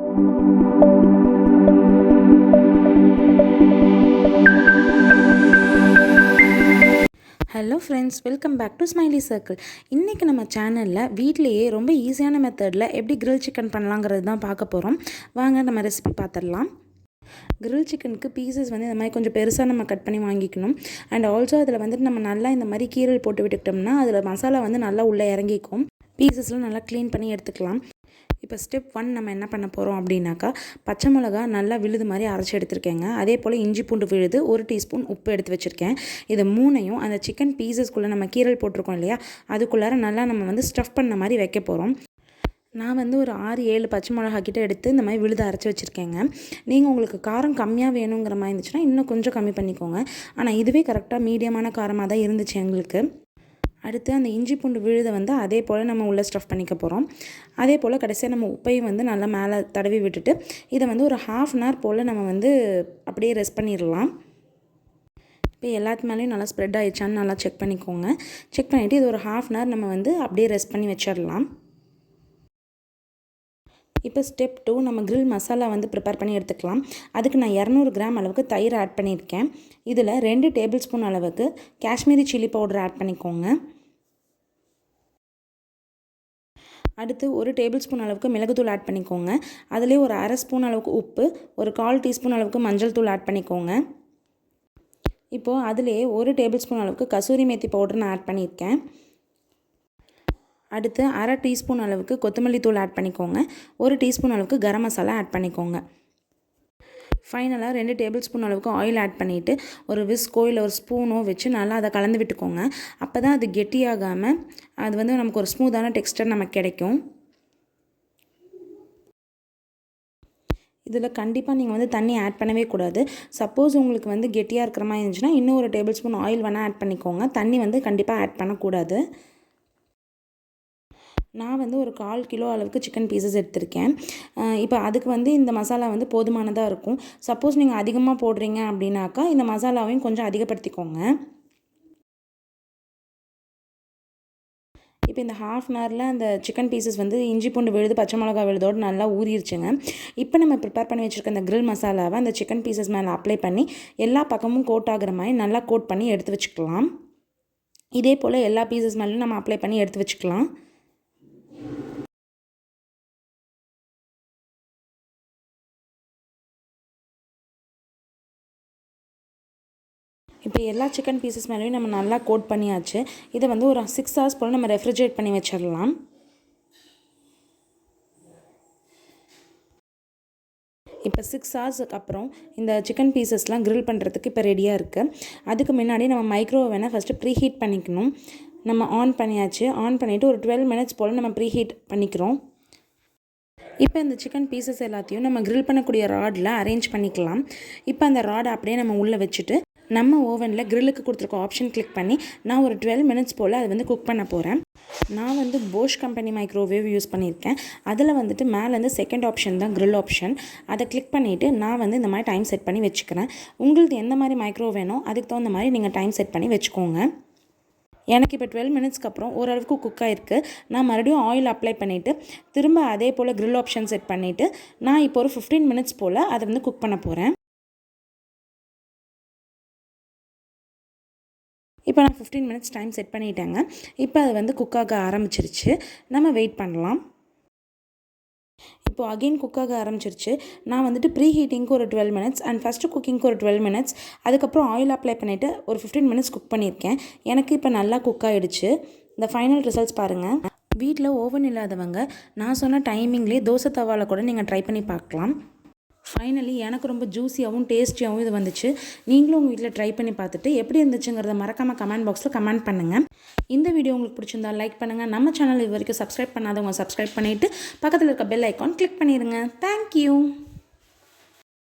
Hello friends, welcome back to smiley circle. இன்றைக்கி நம்ம சேனலில் வீட்டிலையே ரொம்ப ஈஸியான மெத்தடில் எப்படி கிரில் சிக்கன் பண்ணலாங்கிறது தான் பார்க்க போகிறோம். வாங்க நம்ம ரெசிபி பார்த்துடலாம். கிரில் சிக்கனுக்கு பீசஸ் வந்து இந்த மாதிரி கொஞ்சம் பெருசாக நம்ம கட் பண்ணி வாங்கிக்கணும். அண்ட் ஆல்சோ அதில் வந்துட்டு நம்ம நல்லா இந்த மாதிரி கீரல் போட்டு விட்டுக்கிட்டோம்னா அதில் மசாலா வந்து நல்லா உள்ளே இறங்கிக்கும். பீசஸ்லாம் நல்லா க்ளீன் பண்ணி எடுத்துக்கலாம். இப்போ ஸ்டெப் 1 நம்ம என்ன பண்ண போகிறோம் அப்படின்னாக்கா, பச்சை மிளகா நல்லா விழுது மாதிரி அரைச்சி எடுத்துருக்கேங்க. அதே போல் இஞ்சி பூண்டு விழுது 1 டீஸ்பூன் உப்பு எடுத்து வச்சுருக்கேன். இது மூணையும் அந்த சிக்கன் பீசஸ்க்குள்ளே நம்ம கீரல் போட்டிருக்கோம் இல்லையா, அதுக்குள்ளார நல்லா நம்ம வந்து ஸ்டஃப் பண்ண மாதிரி வைக்க போகிறோம். நான் வந்து ஒரு 6-7 பச்சை மிளகா கிட்ட எடுத்து இந்த மாதிரி விழுது அரைச்சி வச்சுருக்கேங்க. நீங்கள் உங்களுக்கு காரம் கம்மியாக வேணுங்கிற மாதிரி இருந்துச்சுன்னா இன்னும் கொஞ்சம் கம்மி பண்ணிக்கோங்க. ஆனால் இதுவே கரெக்டாக மீடியமான காரமாக தான் இருந்துச்சு எங்களுக்கு. அடுத்து அந்த இஞ்சி பூண்டு விழுதை வந்து அதே போல் நம்ம உள்ளே ஸ்டஃப் பண்ணிக்க போகிறோம். அதே போல் கடைசியாக நம்ம உப்பையும் வந்து நல்லா மேலே தடவி விட்டுட்டு இதை வந்து ஒரு 1/2 அன் ஹவர் போல் நம்ம வந்து அப்படியே ரெஸ்ட் பண்ணிடலாம். இப்போ எல்லாத்து மேலேயும் நல்லா ஸ்ப்ரெட் ஆகிடுச்சான்னு நல்லா செக் பண்ணிக்கோங்க. செக் பண்ணிவிட்டு இது ஒரு 1/2 அன் ஹவர் நம்ம வந்து அப்படியே ரெஸ்ட் பண்ணி வச்சிடலாம். இப்போ ஸ்டெப் 2 நம்ம கிரில் மசாலா வந்து ப்ரிப்பேர் பண்ணி எடுத்துக்கலாம். அதுக்கு நான் 200 கிராம் அளவுக்கு தயிர் ஆட் பண்ணியிருக்கேன். இதில் 2 டேபிள் ஸ்பூன் அளவுக்கு காஷ்மீரி சில்லி பவுடர் ஆட் பண்ணிக்கோங்க. அடுத்து 1 டேபிள் ஸ்பூன் அளவுக்கு மிளகுத்தூள் ஆட் பண்ணிக்கோங்க. அதிலே ஒரு 1/2 ஸ்பூன் அளவுக்கு உப்பு, ஒரு 1/4 டீஸ்பூன் அளவுக்கு மஞ்சள் தூள் ஆட் பண்ணிக்கோங்க. இப்போது அதிலே 1 டேபிள் ஸ்பூன் அளவுக்கு கசூரி மேத்தி பவுடர் நான் ஆட் பண்ணியிருக்கேன். அடுத்து 1/2 டீஸ்பூன் அளவுக்கு கொத்தமல்லி தூள் ஆட் பண்ணிக்கோங்க. 1 டீஸ்பூன் அளவுக்கு கரம் மசாலா ஆட் பண்ணிக்கோங்க. ஃபைனலாக 2 டேபிள் ஸ்பூன் அளவுக்கு ஆயில் ஆட் பண்ணிவிட்டு ஒரு விஸ்கோ இல்லை ஒரு ஸ்பூனோ வச்சு நல்லா அதை கலந்து விட்டுக்கோங்க. அப்போ தான் அது கெட்டியாகாமல் அது வந்து நமக்கு ஒரு ஸ்மூத்தான டெக்ஸ்டர் நமக்கு கிடைக்கும். இதில் கண்டிப்பாக நீங்கள் வந்து தண்ணி ஆட் பண்ணவே கூடாது. சப்போஸ் உங்களுக்கு வந்து கெட்டியாக இருக்கிற மாதிரி இருந்துச்சுன்னா இன்னும் ஒரு டேபிள் ஸ்பூன் ஆயில் வேணால் ஆட் பண்ணிக்கோங்க. தண்ணி வந்து கண்டிப்பாக ஆட் பண்ணக்கூடாது. நான் வந்து ஒரு 1/4 கிலோ அளவுக்கு சிக்கன் பீசஸ் எடுத்திருக்கேன். இப்போ அதுக்கு வந்து இந்த மசாலா வந்து போதுமானதாக இருக்கும். சப்போஸ் நீங்கள் அதிகமாக போடுறீங்க அப்படின்னாக்கா இந்த மசாலாவையும் கொஞ்சம் அதிகப்படுத்திக்கோங்க. இப்போ இந்த 1/2 அன் ஹவரில் அந்த சிக்கன் பீசஸ் வந்து இஞ்சி பூண்டு விழுது பச்சை மிளகா விழுதோடு நல்லா ஊறிடுச்சுங்க. இப்போ நம்ம ப்ரிப்பேர் பண்ணி வச்சுருக்க அந்த கிரில் மசாலாவை அந்த சிக்கன் பீசஸ் மேலே அப்ளை பண்ணி எல்லா பக்கமும் கோட் ஆகிற மாதிரி நல்லா கோட் பண்ணி எடுத்து வச்சுக்கலாம். இதே போல் எல்லா பீசஸ் மேலேயும் நம்ம அப்ளை பண்ணி எடுத்து வச்சுக்கலாம். இப்போ எல்லா சிக்கன் பீசஸ் மேலேயும் நம்ம நல்லா கோட் பண்ணியாச்சு. இதை வந்து ஒரு 6 ஹவர்ஸ் போல் நம்ம ரெஃப்ரிஜரேட் பண்ணி வச்சிடலாம். இப்போ 6 ஹவர்ஸுக்கு அப்புறம் இந்த சிக்கன் பீசஸ்லாம் கிரில் பண்ணுறதுக்கு இப்போ ரெடியாக இருக்குது. அதுக்கு முன்னாடி நம்ம மைக்ரோவேனை ஃபஸ்ட்டு ப்ரீ ஹீட் பண்ணிக்கணும். நம்ம ஆன் பண்ணியாச்சு. ஆன் பண்ணிவிட்டு ஒரு 12 மினிட்ஸ் போல் நம்ம ப்ரீ ஹீட் பண்ணிக்கிறோம். இப்போ இந்த சிக்கன் பீசஸ் எல்லாத்தையும் நம்ம கிரில் பண்ணக்கூடிய ராடில் அரேஞ்ச் பண்ணிக்கலாம். இப்போ அந்த ராடை அப்படியே நம்ம உள்ளே வச்சுட்டு நம்ம ஓவனில் கிரில்லுக்கு கொடுத்துருக்க ஆப்ஷன் கிளிக் பண்ணி நான் ஒரு 12 மினிட்ஸ் போல் அதை வந்து குக் பண்ண போகிறேன். நான் வந்து போஷ் கம்பெனி மைக்ரோவேவ் யூஸ் பண்ணியிருக்கேன். அதில் வந்துட்டு மேலேருந்து செகண்ட் ஆப்ஷன் தான் கிரில் ஆப்ஷன். அதை கிளிக் பண்ணிவிட்டு நான் வந்து இந்த மாதிரி டைம் செட் பண்ணி வச்சுக்கிறேன். உங்களுக்கு எந்த மாதிரி மைக்ரோ வேணும் அதுக்கு தகுந்த மாதிரி நீங்கள் டைம் செட் பண்ணி வச்சுக்கோங்க. எனக்கு இப்போ 12 மினிட்ஸ்க்கு அப்புறம் ஓரளவுக்கு குக் ஆகிருக்கு. நான் மறுபடியும் ஆயில் அப்ளை பண்ணிவிட்டு திரும்ப அதே போல் கிரில் ஆப்ஷன் செட் பண்ணிவிட்டு நான் இப்போ ஒரு 15 மினிட்ஸ் போல் அதை வந்து குக் பண்ண போகிறேன். இப்போ நான் 15 மினிட்ஸ் டைம் செட் பண்ணிட்டேங்க. இப்போ அது வந்து குக்காக ஆரம்பிச்சிருச்சு. நம்ம வெயிட் பண்ணலாம். இப்போது அகெயின் குக்காக ஆரம்பிச்சிருச்சு. நான் வந்துட்டு ப்ரீ ஹீட்டிங்க்கு ஒரு 12 மினிட்ஸ் அண்ட் ஃபஸ்ட்டு குக்கிங்க்கு ஒரு 12 மினிட்ஸ் அதுக்கப்புறம் ஆயில் அப்ளை பண்ணிவிட்டு ஒரு 15 மினிட்ஸ் குக் பண்ணியிருக்கேன். எனக்கு இப்போ நல்லா குக் ஆகிடுச்சு. இந்த ஃபைனல் ரிசல்ட்ஸ் பாருங்கள். வீட்டில் ஓவன் இல்லாதவங்க நான் சொன்ன டைமிங்லேயே தோசை தவாவில் கூட நீங்கள் ட்ரை பண்ணி பார்க்கலாம். ஃபைனலி எனக்கு ரொம்ப ஜூஸியாகவும் டேஸ்டியாகவும் இது வந்துச்சு. நீங்களும் உங்கள் வீட்டில் ட்ரை பண்ணி பார்த்துட்டு எப்படி இருந்துச்சுங்கிறத மறக்காமல் கமெண்ட் பாக்ஸில் கமெண்ட் பண்ணுங்கள். இந்த வீடியோ உங்களுக்கு பிடிச்சிருந்தா லைக் பண்ணுங்கள். நம்ம சேனல் இது வரைக்கும் சப்ஸ்கிரைப் பண்ணாதவங்க சப்ஸ்கிரைப் பண்ணிவிட்டு பக்கத்தில் இருக்க பெல் ஐக்கான் கிளிக் பண்ணிடுங்க. தேங்க்யூ.